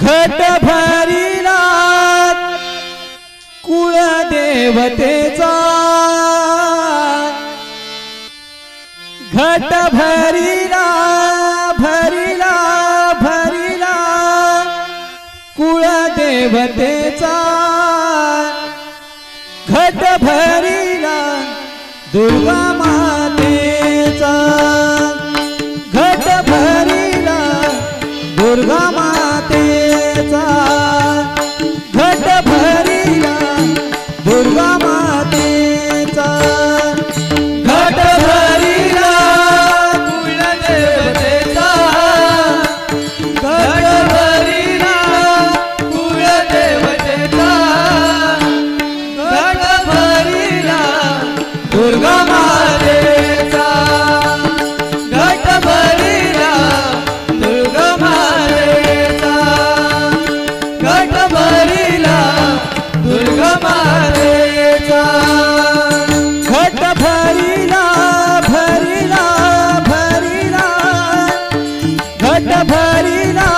घट भरिला कुळ देवतेचा घट भरिला भरिला भरिला कुळ देवतेचा घट भरिला दुर्गा मातेचा घट भरिला दुर्गा मातेचा घट भरिला दुर्गा मातेचा घट भरिला कुलदेवतेचा घट भरिला कुलदेवतेचा घट भरिला दुर्गा मातेचा घट भरिला दुर्गा मातेचा घट भरिला दुर्गा मातेचा घट भरिला भरिला भरिला घट भरिला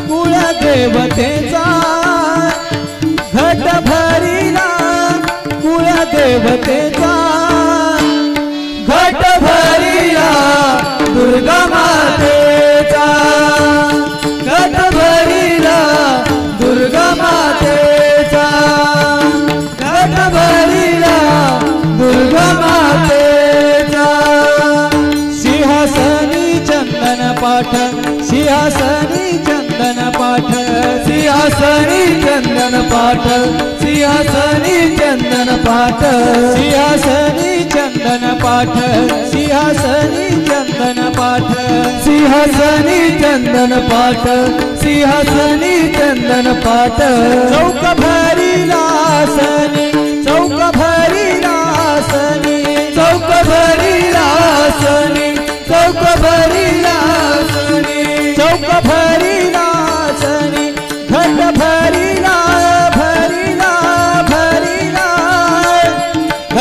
कुलदेवतेचा घट भरिला कुलदेवतेचा घट भरिला दुर्गा मातेचा घट भरिला दुर्गा मातेचा घट भरिला दुर्गा मातेचा सिंहासनी चंदन पाठ सिंहासनी चंदन पाठ सिंहासनी चंदन पाठ सिंहासनी चंदन पाठ सिंहासनी चंदन पाठ सिंहासनी चंदन पाठ सिंहासनी चंदन पाठ सिंहासनी चंदन पाठ चौक भरिला सनी चौक भरिला सनी चौक भरिला सनी चौक भरिला सनी चौक भरिला सनी घट भरिला भरिला भरिला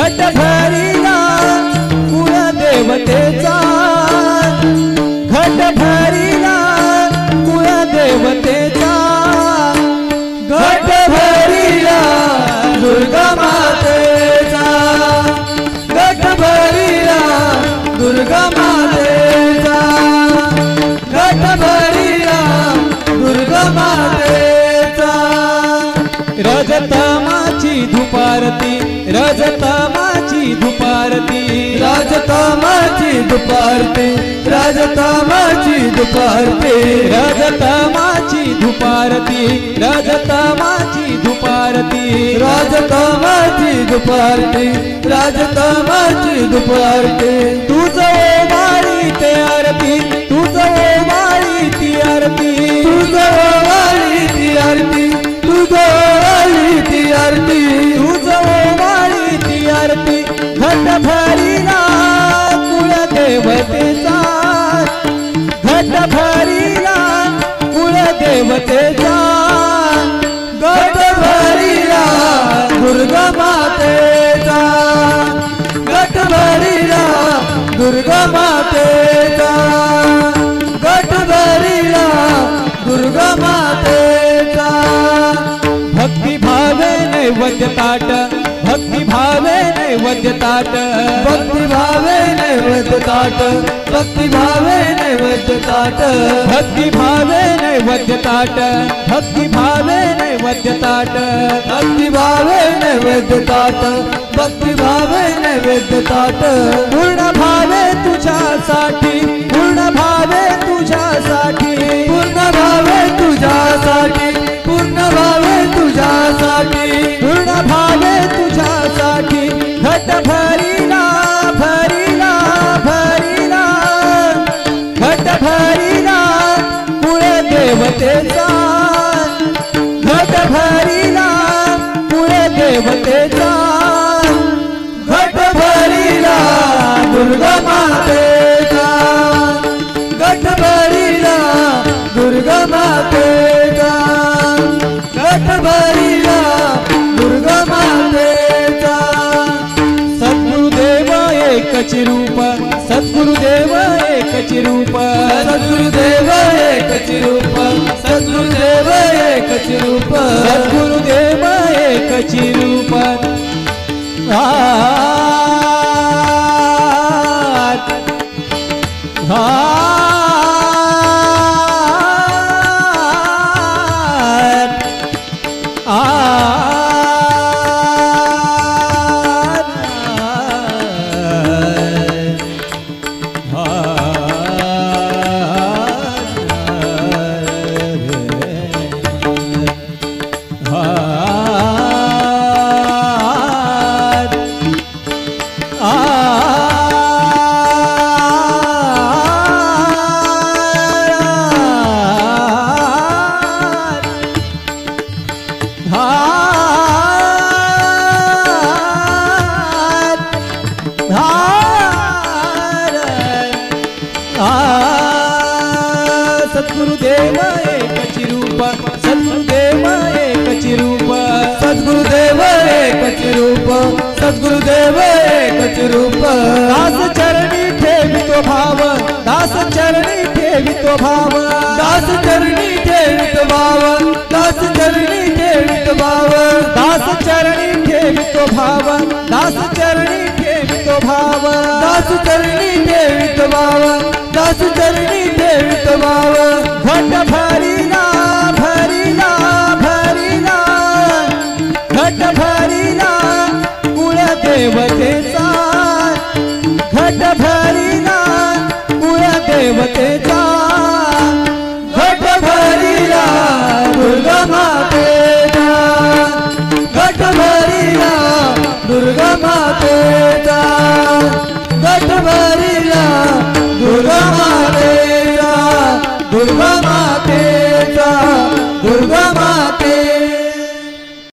घट भरिला कुलदेवतेचा घट भरिला कुलदेवतेचा घट भरिला दुर्गा मातेचा घट भरिला दुर्गा मातेचा घट भरिला दुर्गा मातेचा रजतमाची धुपारती रजतमाची धुपारती रजतमाची धुपारती रजतमाची धुपारती रजतमाची धुपारती रजतमाची धुपारती रजतमाची धुपारती रजतमाची धुपारती तुझ ओवाळी ते आरती तुझ ओवाळी ती आरती तुझ ओवाळी ती आरती तुझ ओवाळी ती आरती तुझ ओवाळी ती आरती घट भरिला कुलदेवतेचा घट भरिला कुलदेवतेचा घट भरिला दुर्गा मातेचा घट भरिला दुर्गा मातेचा घट भरिला दुर्गा मातेचा नैवेद्य ताट भक्ती भावे नैवेद्य ताट भक्ति भावे नैवेद्य ताट भक्ति भावे नैवेद्य ताट भक्ती भावे नैवेद्य ताट भक्ती भावे नैवेद्य ताट भक्ति भावे नैवेद्य ताट भक्ति भावे नैवेद्य ताट पूर्ण भावे तुझ्यासाठी पूर्ण भावे तुझ्यासाठी पूर्ण भावे तुझ्यासाठी पूर्ण भावे तुझ्यासाठी पूर्ण भावे तुझ्यासाठी घट भरिला भरिला भरिला घट भरिला कुळे देवतेचा घट भरिला कुळे देवतेचा घट भरिला दुर्गा मातेचा घट भरिला दुर्गा मातेचा घट भरिला दुर्गा मातेचा सद्गुरुदेव एकच रूप सद्गुरुदेव एकच रूप सद्गुरुदेव एकच रूप सद्गुरुदेव एकच रूप सद्गुरुदेव एकच रूप सद्गुरुदेव एकच रूप सद्गुरुदेव एकच रूप सद्गुरुदेव एकच रूप सद्गुरुदेव एकच रूप दास चरणी ठेवितो भाव दास चरणी ठेवितो भाव दास चरणी ठेवित भाव दास चरणी ठेवित भाव दास चरणी ठेवितो भाव दास चरणी ठेवितो भाव दास चरणी ठेवित भाव दास चरणी ठेवित भाव घट भरिला भरिला भरिला घट भरिला कुळ देवतेचा घट भरिला कुळ देवतेचा घट भरिला दुर्गा मातेचा घट भरिला दुर्गा मातेचा घट भरिला दुर्गा मातेचा दुर्गा